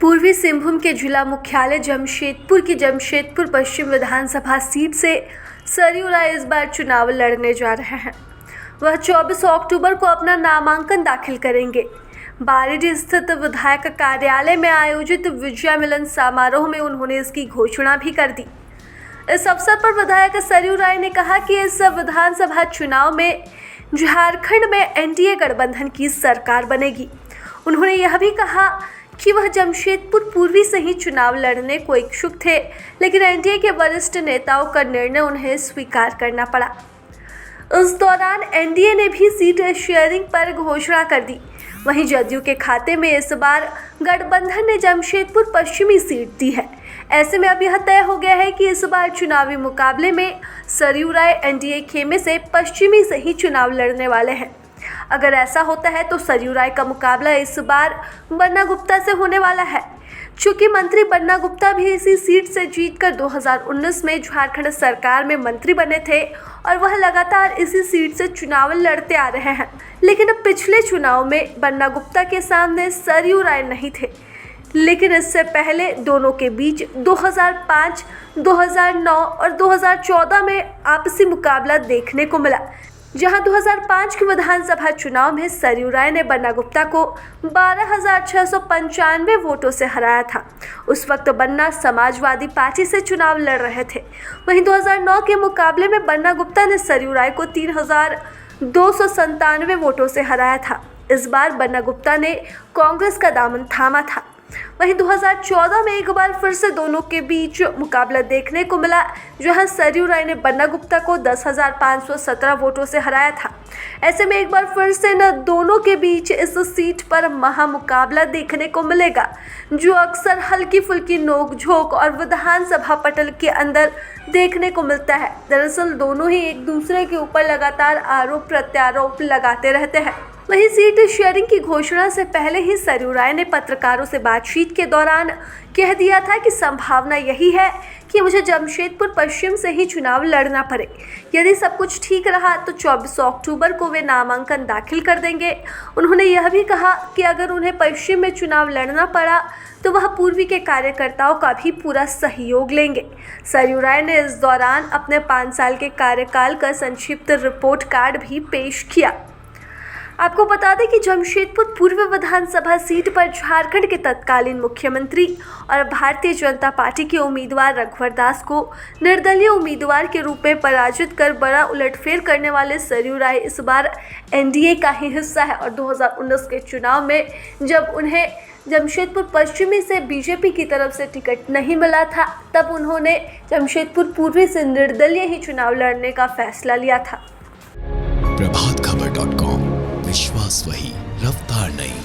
पूर्वी सिंहभूम के जिला मुख्यालय जमशेदपुर की जमशेदपुर पश्चिम विधानसभा सीट से सरयू राय इस बार चुनाव लड़ने जा रहे हैं। वह 24 अक्टूबर को अपना नामांकन दाखिल करेंगे। बारिडी स्थित विधायक कार्यालय में आयोजित विजय मिलन समारोह में उन्होंने इसकी घोषणा भी कर दी। इस अवसर पर विधायक सरयू राय ने कहा कि इस विधानसभा चुनाव में झारखंड में एनडीए गठबंधन की सरकार बनेगी। उन्होंने यह भी कहा कि वह जमशेदपुर पूर्वी से ही चुनाव लड़ने को इच्छुक थे, लेकिन एनडीए के वरिष्ठ नेताओं का निर्णय उन्हें स्वीकार करना पड़ा। इस दौरान एनडीए ने भी सीट शेयरिंग पर घोषणा कर दी। वहीं जदयू के खाते में इस बार गठबंधन ने जमशेदपुर पश्चिमी सीट दी है। ऐसे में अब यह तय हो गया है कि इस बार चुनावी मुकाबले में सरयू राय एनडीए खेमे से पश्चिमी से ही चुनाव लड़ने वाले हैं। अगर ऐसा होता है तो सरयू राय का मुकाबला इस बार बन्ना गुप्ता से होने वाला है। चूंकि मंत्री बन्ना गुप्ता भी इसी सीट से जीतकर 2019 में झारखंड सरकार में मंत्री बने थे और वह लगातार इसी सीट से चुनाव लड़ते आ रहे हैं, लेकिन अब पिछले चुनाव में बन्ना गुप्ता के सामने सरयू राय नहीं थे। लेकिन इससे पहले दोनों के बीच 2005, 2009 और 2014 में आपसी मुकाबला देखने को मिला, जहां 2005 के विधानसभा चुनाव में सरयू राय ने बन्ना गुप्ता को 12,695 वोटों से हराया था। उस वक्त बन्ना समाजवादी पार्टी से चुनाव लड़ रहे थे। वहीं 2009 के मुकाबले में बन्ना गुप्ता ने सरयू राय को 3,297 वोटों से हराया था। इस बार बन्ना गुप्ता ने कांग्रेस का दामन थामा था। वहीं 2014 में एक बार फिर से दोनों के बीच मुकाबला देखने को मिला, जहां सरयू राय ने बन्ना गुप्ता को 10,517 वोटों से हराया था। ऐसे में एक बार फिर से न दोनों के बीच इस सीट पर महामुकाबला देखने को मिलेगा, जो अक्सर हल्की फुल्की नोक-झोंक और विधानसभा पटल के अंदर देखने को मिलता है। दरअसल दोनों ही एक दूसरे के ऊपर लगातार आरोप प्रत्यारोप लगाते रहते हैं। वहीं सीट शेयरिंग की घोषणा से पहले ही सरयू राय ने पत्रकारों से बातचीत के दौरान कह दिया था कि संभावना यही है कि मुझे जमशेदपुर पश्चिम से ही चुनाव लड़ना पड़े। यदि सब कुछ ठीक रहा तो 24 अक्टूबर को वे नामांकन दाखिल कर देंगे। उन्होंने यह भी कहा कि अगर उन्हें पश्चिम में चुनाव लड़ना पड़ा तो वह पूर्वी के कार्यकर्ताओं का भी पूरा सहयोग लेंगे। सरयू राय ने इस दौरान अपने 5 साल के कार्यकाल का संक्षिप्त रिपोर्ट कार्ड भी पेश किया। आपको बता दें कि जमशेदपुर पूर्व विधानसभा सीट पर झारखंड के तत्कालीन मुख्यमंत्री और भारतीय जनता पार्टी के उम्मीदवार रघुवर दास को निर्दलीय उम्मीदवार के रूप में पराजित कर बड़ा उलटफेर करने वाले सरयू राय इस बार एनडीए का ही हिस्सा है और 2019 के चुनाव में जब उन्हें जमशेदपुर पश्चिमी से बीजेपी की तरफ से टिकट नहीं मिला था, तब उन्होंने जमशेदपुर पूर्वी से निर्दलीय ही चुनाव लड़ने का फैसला लिया था। प्रभातखबर.com, विश्वास वही, रफ्तार नहीं।